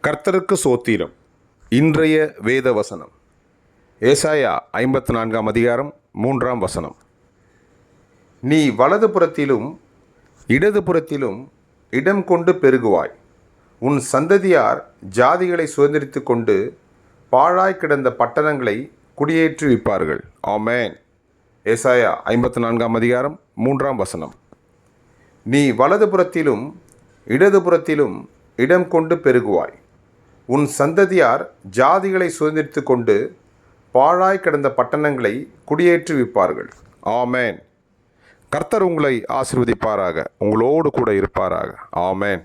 கர்த்தருக்கு சோத்திரம். இன்றைய வேத வசனம் ஏசாயா 54 அதிகாரம் 3 நீ வலதுபுறத்திலும் இடதுபுறத்திலும் இடம் கொண்டு பெருகுவாய். உன் சந்ததியார் ஜாதிகளை சுதந்திரித்து கொண்டு பாழாய் கிடந்த பட்டணங்களை குடியேற்றுவிப்பார்கள். ஆமென். ஏசாயா 54 அதிகாரம் 3 நீ வலதுபுறத்திலும் இடதுபுறத்திலும் இடம் கொண்டு பெருகுவாய். உன் சந்ததியார் ஜாதிகளை சுதந்திரித்து கொண்டு பாழாய் கிடந்த பட்டணங்களை குடியேற்றுவிப்பார்கள். ஆமென். கர்த்தர் உங்களை ஆசீர்வதிப்பாராக, உங்களோடு கூட இருப்பாராக. ஆமென்.